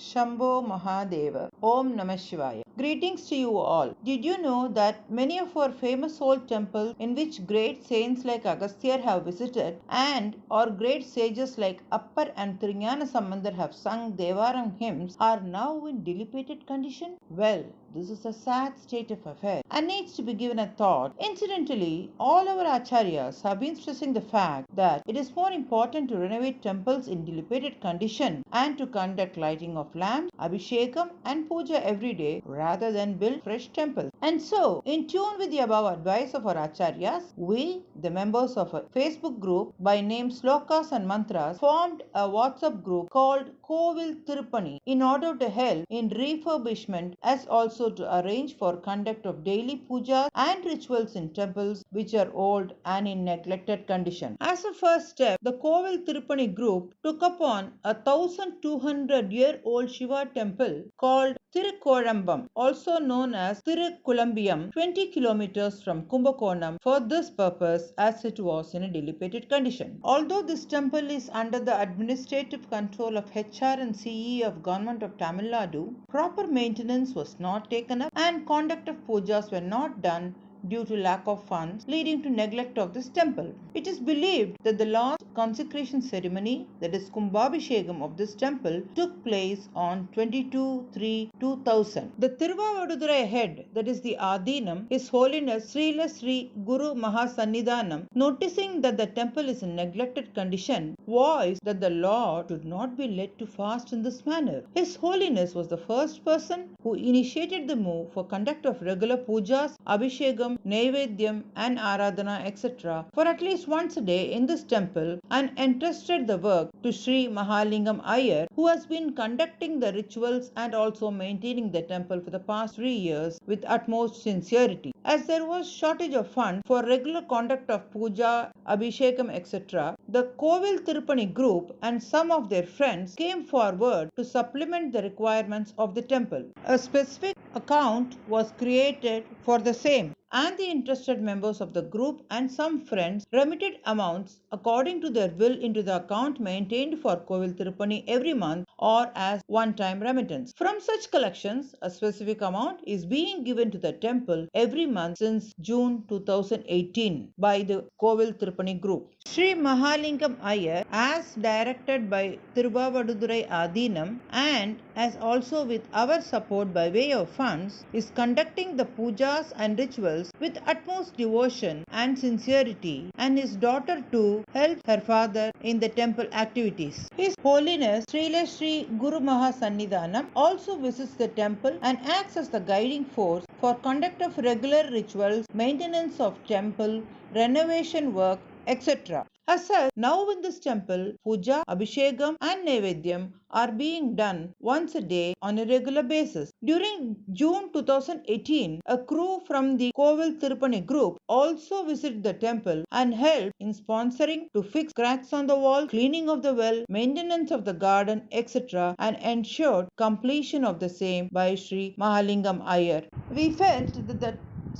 Shambho Mahadeva. Om Namah Shivaya. Greetings to you all. Did you know that many of our famous old temples in which great saints like Agasthyar have visited and or great sages like Apppar and Thiru sambandar have sung Thevaram hymns are now in dilipated condition? Well, this is a sad state of affairs and needs to be given a thought. Incidentally, all our acharyas have been stressing the fact that it is more important to renovate temples in dilapidated condition and to conduct lighting of lamps, abhishekam and puja every day rather than build fresh temples. And so, in tune with the above advice of our acharyas, we, the members of a Facebook group by name Slokas and Mantras, formed a WhatsApp group called Kovil Tiruppani in order to help in refurbishment as also to arrange for conduct of daily pujas and rituals in temples which are old and in neglected condition. As a first step, the Kovil Tiruppani group took upon a 1200-year-old Shiva temple called Thirukozhambam, also known as Thirukozhambam, 20 kilometers from Kumbakonam for this purpose as it was in a dilapidated condition. Although this temple is under the administrative control of HR and CE of Government of Tamil Nadu, proper maintenance was not taken up and conduct of pujas were not done due to lack of funds, leading to neglect of this temple. It is believed that the last consecration ceremony, that is Kumbhabhishekam of this temple, took place on 22/3/2000. The Thiruvavaduthurai head, that is the Aatheenam, His Holiness Srila Sri Guru Mahasannidhanam, noticing that the temple is in neglected condition, voiced that the Lord should not be led to fast in this manner. His Holiness was the first person who initiated the move for conduct of regular pujas, abhishekam, Naivedyam and Aradhana etc. for at least once a day in this temple and entrusted the work to Sri Mahalingam Iyer, who has been conducting the rituals and also maintaining the temple for the past 3 years with utmost sincerity. As there was shortage of funds for regular conduct of puja, abhishekam etc., the Kovil Tiruppani group and some of their friends came forward to supplement the requirements of the temple. A specific account was created for the same, and the interested members of the group and some friends remitted amounts according to their will into the account maintained for Kovil Tiruppani every month or as one-time remittance. From such collections, a specific amount is being given to the temple every month since June 2018 by the Kovil Tiruppani group. Sri Mahalingam Iyer, as directed by Thiruvavaduthurai Aatheenam and as also with our support by way of funds, is conducting the pujas and rituals with utmost devotion and sincerity, and his daughter too helps her father in the temple activities. His Holiness Srila Sri Guru Mahasannidhanam also visits the temple and acts as the guiding force for conduct of regular rituals, maintenance of temple, renovation work, etc. As such, now in this temple, puja, abhishekam and naivedyam are being done once a day on a regular basis. During June 2018, a crew from the Kovil Tiruppani group also visited the temple and helped in sponsoring to fix cracks on the wall, cleaning of the well, maintenance of the garden, etc. and ensured completion of the same by Sri Mahalingam Iyer. We felt that the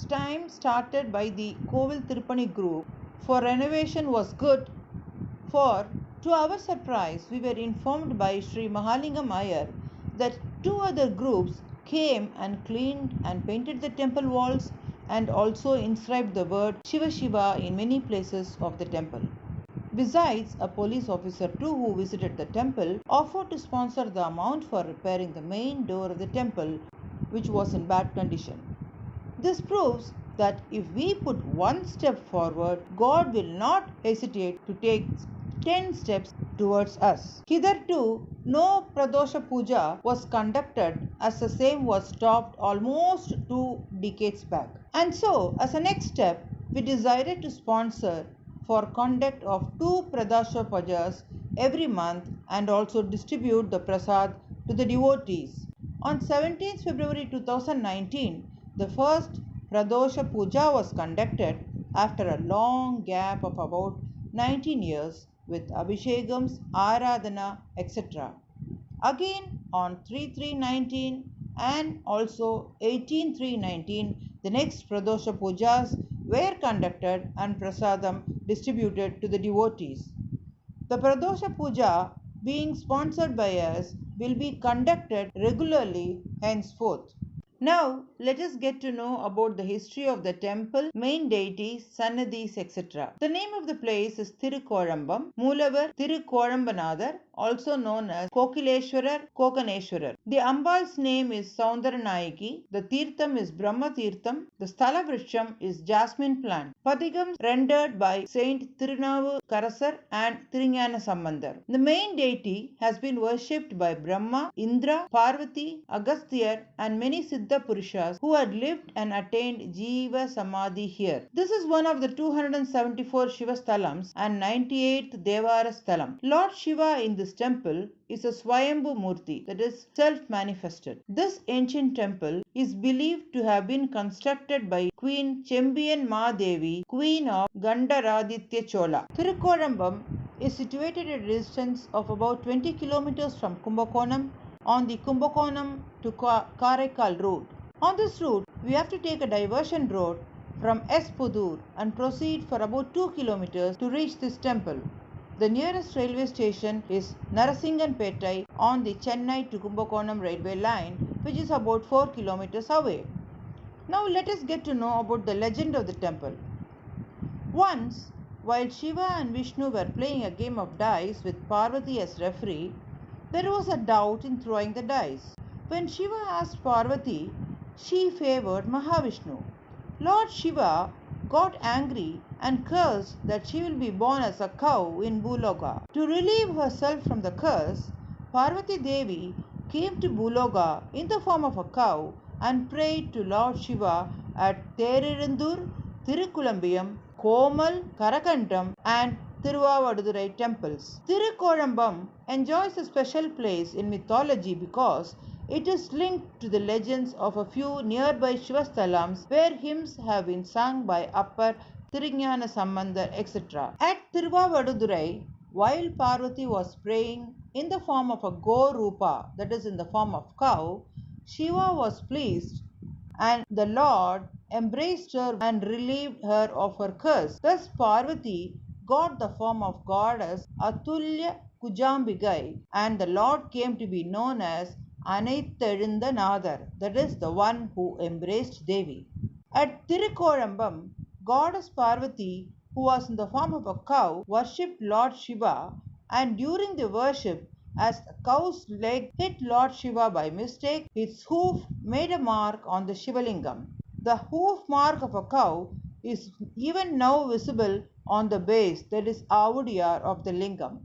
time started by the Kovil Tiruppani group for renovation was good, for to our surprise we were informed by Sri Mahalingam Iyer that 2 other groups came and cleaned and painted the temple walls and also inscribed the word Shiva Shiva in many places of the temple. Besides, a police officer too who visited the temple offered to sponsor the amount for repairing the main door of the temple, which was in bad condition. This proves that if we put one step forward, God will not hesitate to take 10 steps towards us. Hitherto, no Pradosha Puja was conducted as the same was stopped almost 2 decades back. And so, as a next step, we decided to sponsor for conduct of 2 Pradosha Pujas every month and also distribute the prasad to the devotees. On 17th February 2019, the first Pradosha Puja was conducted after a long gap of about 19 years with Abhishekams, Aradhana, etc. Again on 3/3/19 and also 18/3/19, the next Pradosha Pujas were conducted and prasadam distributed to the devotees. The Pradosha Puja being sponsored by us will be conducted regularly henceforth. Now, let us get to know about the history of the temple, main deities, Sannadhis, etc. The name of the place is Thirukozhambam, Moolavar Thirukozhambanathar, also known as Kokileshwarar, Kokaneshwarar. The Ambal's name is Soundaranayaki, the Tirtham is Brahma Tirtham, the Sthala Vrisham is Jasmine plant. Padigams rendered by Saint Thirunavukarasar and Thirugnana Sambandar. The main deity has been worshipped by Brahma, Indra, Parvati, Agasthyar and many Siddha Purushas who had lived and attained Jiva Samadhi here. This is one of the 274 Shiva Sthalams and 98th Devara Sthalam. Lord Shiva in this temple is a Swayambhu Murti, that is self-manifested. This ancient temple is believed to have been constructed by Queen Chembiyan Mahadevi, Queen of Gandaraditya Chola. Thirukozhambam is situated at a distance of about 20 kilometers from Kumbakonam on the Kumbakonam to Karaikal route. On this route, we have to take a diversion road from S. Pudur and proceed for about 2 kilometers to reach this temple. The nearest railway station is Narasinganpettai on the Chennai to Kumbakonam railway line, which is about 4 kilometers away. Now let us get to know about the legend of the temple. Once, while Shiva and Vishnu were playing a game of dice with Parvati as referee, there was a doubt in throwing the dice. When Shiva asked Parvati, she favored Mahavishnu. Lord Shiva got angry and cursed that she will be born as a cow in Bhuloka. To relieve herself from the curse, Parvati Devi came to Bhuloka in the form of a cow and prayed to Lord Shiva at Therirandur, Thirukozhambam, Komal, Karakantam and Thiruvavaduthurai temples. Thirukozhambam enjoys a special place in mythology because it is linked to the legends of a few nearby Shivasthalams where hymns have been sung by Apppar, Thirugnana Sambandar, etc. At Thiruvavaduthurai, while Parvati was praying in the form of a Go Rupa, that is in the form of cow, Shiva was pleased and the Lord embraced her and relieved her of her curse. Thus Parvati got the form of goddess Atulya Kujambigai and the Lord came to be known as Anaitezhundanathar, that is the one who embraced Devi. At Thirukozhambam, goddess Parvati, who was in the form of a cow, worshipped Lord Shiva and during the worship, as the cow's leg hit Lord Shiva by mistake, its hoof made a mark on the Shivalingam. The hoof mark of a cow is even now visible on the base, that is Avudiyar of the Lingam.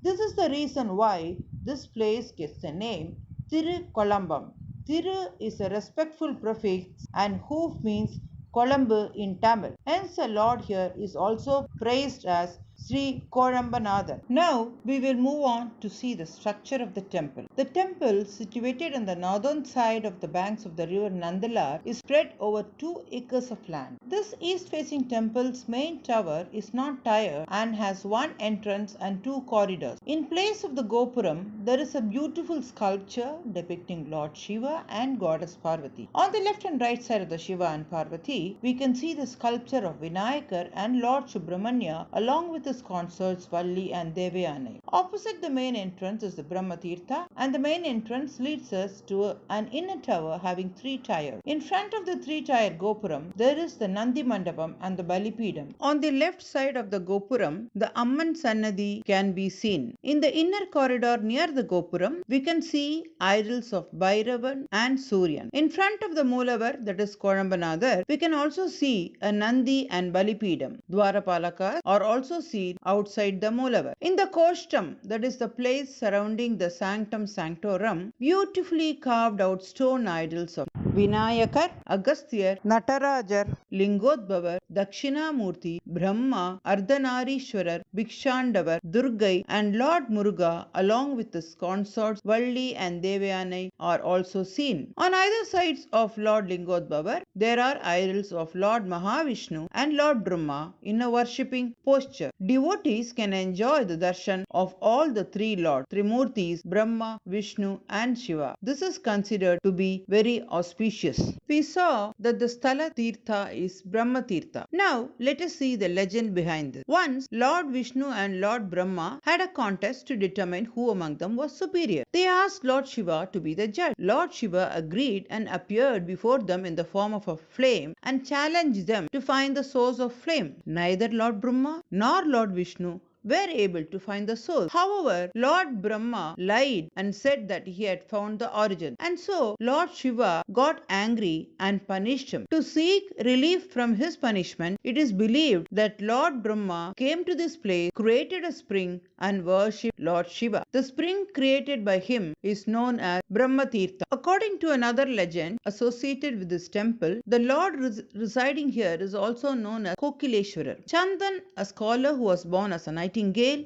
This is the reason why this place gets the name Thirukozhambam. Thiru is a respectful prefix and hoof means Kolambu in Tamil. Hence the Lord here is also praised as Sri Kozhambanathar. Now we will move on to see the structure of the temple. The temple, situated on the northern side of the banks of the river Nandalar, is spread over 2 acres of land. This east-facing temple's main tower is not tired and has one entrance and 2 corridors. In place of the Gopuram, there is a beautiful sculpture depicting Lord Shiva and Goddess Parvati. On the left and right side of the Shiva and Parvati, we can see the sculpture of Vinayakar and Lord Subramanya along with his consorts Valli and Devayanai. Opposite the main entrance is the Brahma Tirtha and the main entrance leads us to an inner tower having 3 tiers. In front of the 3-tier Gopuram, there is the Nandi Mandapam and the Balipidam. On the left side of the Gopuram, the Amman Sannadhi can be seen. In the inner corridor near the Gopuram, we can see idols of Bhairavan and Suryan. In front of the Moolavar, that is Kozhambanathar, we can also see a Nandi and Balipidam. Dwarapalakas are also seen outside the Moolavar. In the Koshtam, that is the place surrounding the Sanctum Sanctorum, beautifully carved out stone idols of Vinayakar, Agasthyar, Natarajar, Lingodbhavar, Dakshinamurti, Brahma, Ardhanarishwarar, Bhikshandavar, Durgai and Lord Muruga along with his consorts Valli and Devayanai are also seen. On either sides of Lord Lingodbhavar, there are idols of Lord Mahavishnu and Lord Brahma in a worshipping posture. Devotees can enjoy the darshan of all the 3 Lords, Trimurtis, Brahma, Vishnu and Shiva. This is considered to be very auspicious auspicious. We saw that the Sthala Tirtha is Brahma Tirtha. Now let us see the legend behind this. Once Lord Vishnu and Lord Brahma had a contest to determine who among them was superior. They asked Lord Shiva to be the judge. Lord Shiva agreed and appeared before them in the form of a flame and challenged them to find the source of flame. Neither Lord Brahma nor Lord Vishnu were able to find the source. However, Lord Brahma lied and said that he had found the origin. And so Lord Shiva got angry and punished him. To seek relief from his punishment, it is believed that Lord Brahma came to this place, created a spring and worshipped Lord Shiva. The spring created by him is known as Brahma Tirtha. According to another legend associated with this temple, the Lord residing here is also known as Kokileshwarar. Chandan, a scholar who was born as a nightingale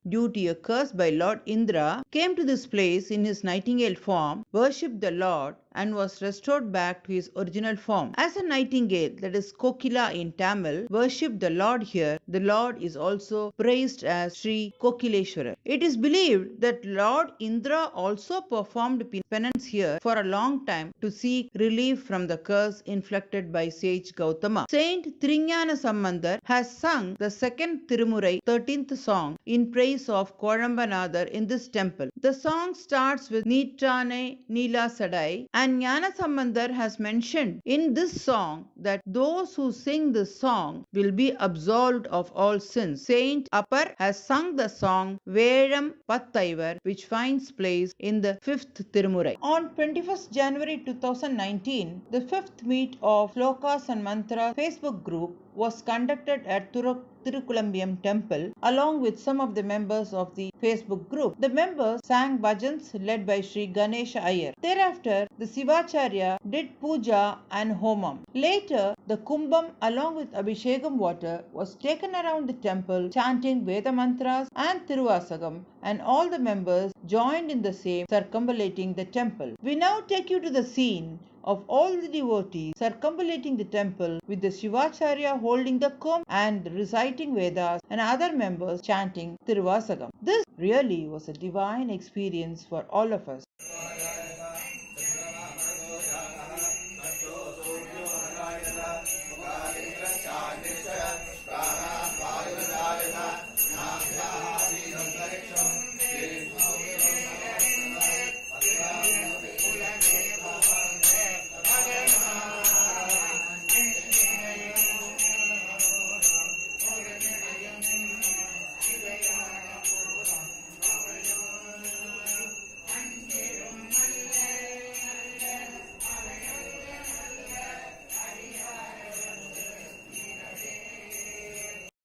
due to a curse by Lord Indra, came to this place in his nightingale form, worshipped the Lord, and was restored back to his original form. As a nightingale, that is Kokila in Tamil, worshipped the Lord here, the Lord is also praised as Sri Kokileshwarar. It is believed that Lord Indra also performed penance here for a long time to seek relief from the curse inflicted by sage Gautama. Saint Thirugnana Sambandar has sung the second Tirumurai, 13th song, in praise of Kozhambanathar in this temple. The song starts with Neetrane Neela Sadai, and Jnana Sambandar has mentioned in this song that those who sing this song will be absolved of all sins. Saint Apppar has sung the song Velam Pattaivar, which finds place in the 5th Tirumurai. On 21st January 2019, the 5th meet of Slokas and Mantra Facebook group was conducted at Thirukozhambam Temple along with some of the members of the Facebook group. The members sang bhajans led by Sri Ganesha Iyer. Thereafter, the Sivacharya did puja and homam. Later, the kumbam along with abhishekam water was taken around the temple chanting Veda mantras and Tiruvasagam, and all the members joined in the same, circumambulating the temple. We now take you to the scene of all the devotees circumambulating the temple with the Shivacharya holding the comb and reciting Vedas and other members chanting Tiruvasagam. This really was a divine experience for all of us.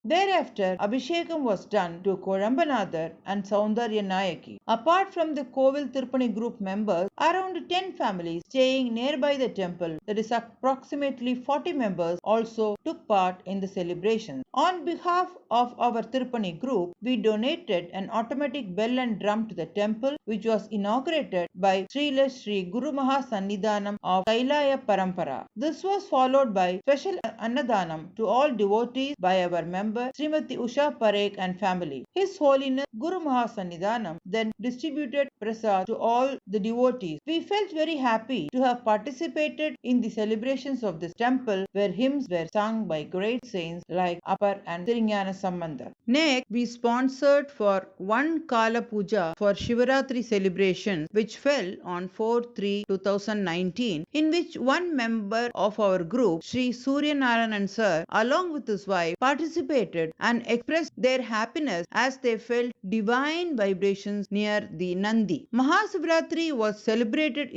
Thereafter, Abhishekam was done to Kozhambanathar and Soundarya Nayaki. Apart from the Kovil Tiruppani group members, around 10 families staying nearby the temple, that is approximately 40 members, also took part in the celebration. On behalf of our Tiruppani group, we donated an automatic bell and drum to the temple, which was inaugurated by Srila Sri Guru Maha Sannidhanam of Kailaya Parampara. This was followed by special Annadanam to all devotees by our member Srimati Usha Parekh and family. His Holiness Guru Maha Sannidhanam then distributed prasad to all the devotees. We felt very happy to have participated in the celebrations of this temple where hymns were sung by great saints like Apppar and Thirugnana Sambandar. Next, we sponsored for one Kala Puja for Shivaratri celebration which fell on 4/3/2019, in which one member of our group, Sri Surya Narayanan Sir, along with his wife, participated and expressed their happiness as they felt divine vibrations near the Nandi. Mahasivaratri was celebrated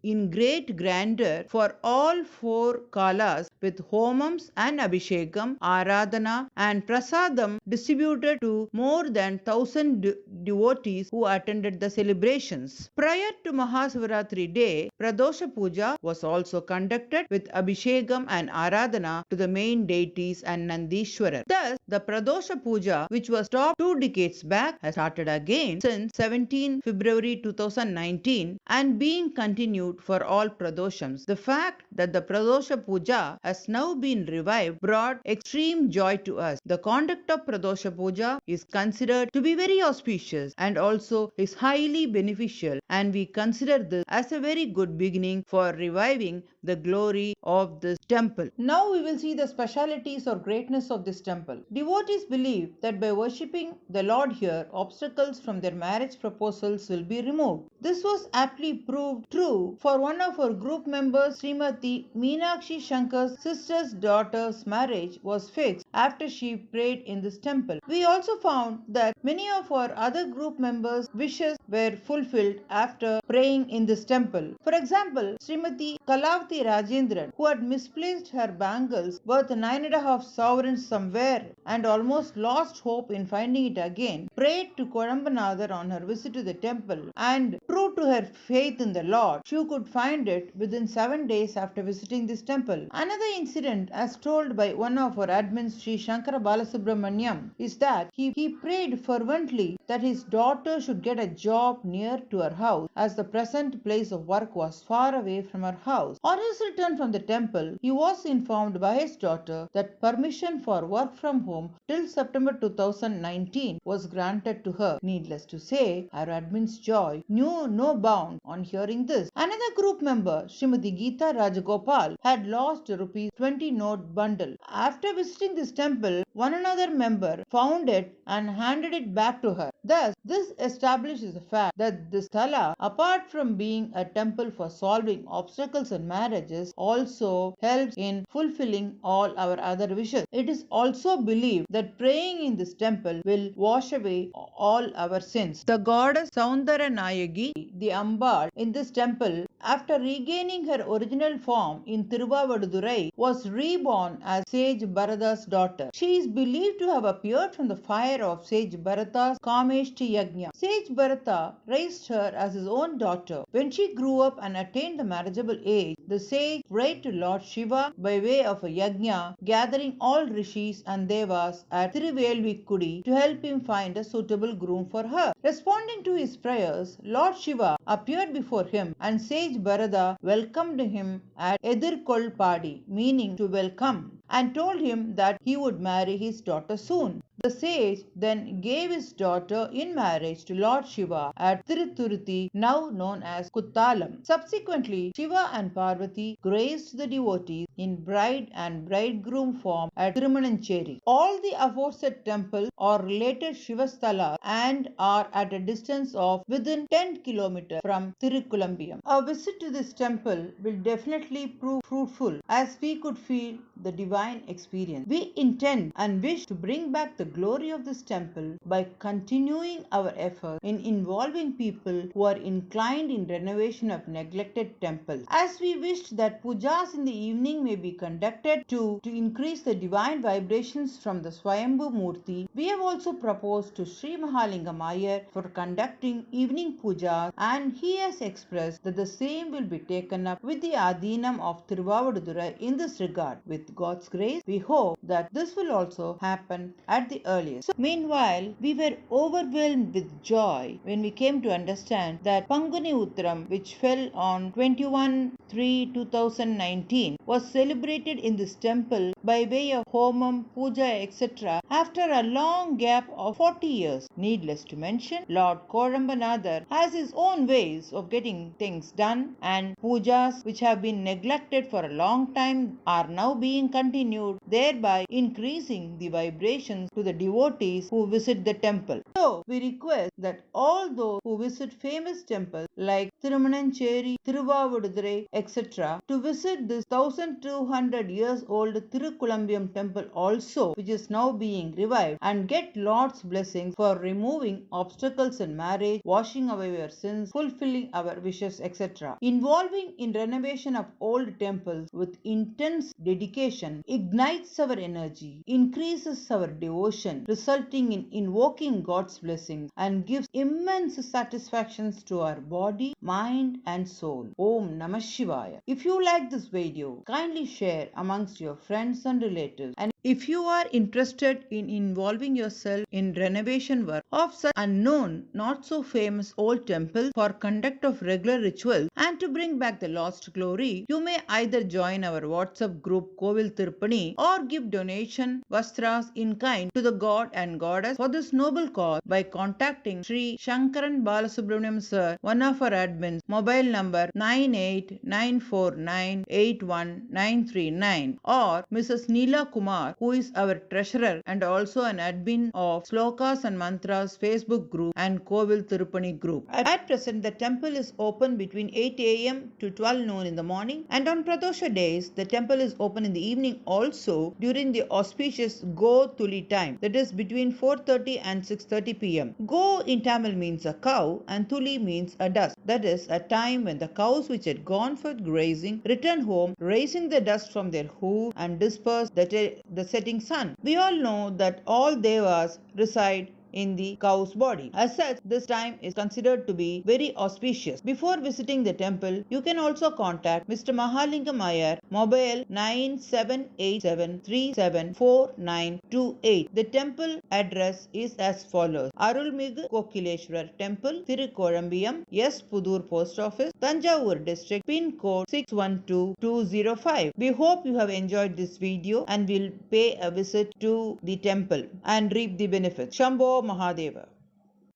in great grandeur for all 4 kalas with homams and abhishekam, aradhana and prasadam distributed to more than 1,000 devotees who attended the celebrations. Prior to Mahasivaratri day, Pradosha Puja was also conducted with abhishekam and aradhana to the main deities and Nandishwarar. Thus, the Pradosha Puja, which was stopped 2 decades back, has started again since 17 February 2019 and being continued for all Pradoshams. The fact that the Pradosha Puja has now been revived brought extreme joy to us. The conduct of Pradosha Puja is considered to be very auspicious and also is highly beneficial, and we consider this as a very good beginning for reviving the glory of this temple. Now we will see the specialities or greatness of this temple. Devotees believe that by worshipping the Lord here, obstacles from their marriage proposals will be removed. This was aptly proved true for one of our group members, Srimati Meenakshi Shankar's sister's daughter's marriage was fixed after she prayed in this temple. We also found that many of our other group members' wishes were fulfilled after praying in this temple. For example, Srimati Kalavati Rajendran, who had misplaced her bangles worth 9.5 sovereigns somewhere and almost lost hope in finding it again, prayed to Kozhambanathar on her visit to the temple, and true to her faith in the Lord, she could find it within 7 days after visiting this temple. Another incident, as told by one of our admins, Sri Shankara Balasubramaniam, is that he prayed fervently that his daughter should get a job near to her house, as the present place of work was far away from her house. On his return from the temple, he was informed by his daughter that permission for work from home till September 2019 was granted to her. Needless to say, our admin's joy knew no bound on hearing this. Another group member, Srimati Geeta Rajagopal, had lost a ₹20 note bundle. After visiting this temple, one another member found it and handed it back to her. Thus, this establishes the fact that this sthala, apart from being a temple for solving obstacles in marriages, also helps in fulfilling all our other wishes. It is also believed that praying in this temple will wash away all our sins. The goddess Soundaranayagi, the Ambal in this temple, after regaining her original form in Thiruvavaduthurai, was reborn as Sage Bharata's daughter. She is believed to have appeared from the fire of Sage Bharata's Kameshti Yajna. Sage Bharata raised her as his own daughter. When she grew up and attained the marriageable age, the sage prayed to Lord Shiva by way of a yajna, gathering all rishis and devas at Thiruvelvikkudi to help him find a suitable groom for her. Responding to his prayers, Lord Shiva appeared before him, and Sage Bharata welcomed him at Edirkolpadi, meaning to welcome, and told him that he would marry his daughter soon. The sage then gave his daughter in marriage to Lord Shiva at Tiruthuruthi, now known as Kuttalam. Subsequently, Shiva and Parvati graced the devotees in bride and bridegroom form at Thirumanancheri. All the aforesaid temples are related Shivasthala and are at a distance of within 10 km from Thirukozhambam. A visit to this temple will definitely prove fruitful, as we could feel the divine experience. We intend and wish to bring back the glory of this temple by continuing our effort in involving people who are inclined in renovation of neglected temples. As we wished that pujas in the evening may be conducted to increase the divine vibrations from the Swayambhu Murti, we have also proposed to Sri Mahalingam Iyer for conducting evening pujas, and he has expressed that the same will be taken up with the Aatheenam of Thiruvavaduthurai in this regard. With God's grace, we hope that this will also happen at the earliest. So, meanwhile, we were overwhelmed with joy when we came to understand that Panguni Uttaram, which fell on 21/3/2019, was celebrated in this temple by way of Homam, Puja, etc. after a long gap of 40 years. Needless to mention, Lord Kozhambanathar has his own ways of getting things done, and pujas which have been neglected for a long time are now being continued, thereby increasing the vibrations to the devotees who visit the temple. So, we request that all those who visit famous temples like Thirumanancheri, Thiruvavaduthurai, etc. to visit this 1200 years old Thirukozhambam temple also, which is now being revived, and get Lord's blessings for removing obstacles in marriage, washing away our sins, fulfilling our wishes, etc. Involving in renovation of old temples with intense dedication ignites our energy, increases our devotion, resulting in invoking God's blessings, and gives immense satisfactions to our body, mind and soul. Om Namah Shivaya. If you like this video, kindly share amongst your friends and relatives, and If you are interested in involving yourself in renovation work of such unknown, not so famous old temple for conduct of regular rituals and to bring back the lost glory, you may either join our WhatsApp group Kovil Tiruppani or give donation vastras in kind to the god and goddess for this noble cause by contacting Sri Shankaran Balasubramaniam Sir, one of our admins, mobile number 9894981939 or Mrs. Neela Kumar, who is our treasurer and also an admin of Slokas and Mantras Facebook group and Kovil Tiruppani group. At present, the temple is open between 8 a.m. to 12 noon in the morning, and on Pradosha days, the temple is open in the evening also during the auspicious Go Tuli time, that is between 4:30 and 6:30 p.m. Go in Tamil means a cow and Tuli means a dust, that is a time when the cows which had gone forth grazing return home, raising the dust from their hoof and disperse the setting sun. We all know that all devas reside in the cow's body. As such, this time is considered to be very auspicious. Before visiting the temple, you can also contact Mr. Mahalingam Iyer, mobile 9787374928. The temple address is as follows: Arulmigu Kokileshwarar Temple, Thirukozhambam, S. Pudur Post Office, Tanjore District, pin code 612205. We hope you have enjoyed this video and will pay a visit to the temple and reap the benefits. Shambho Mahadeva.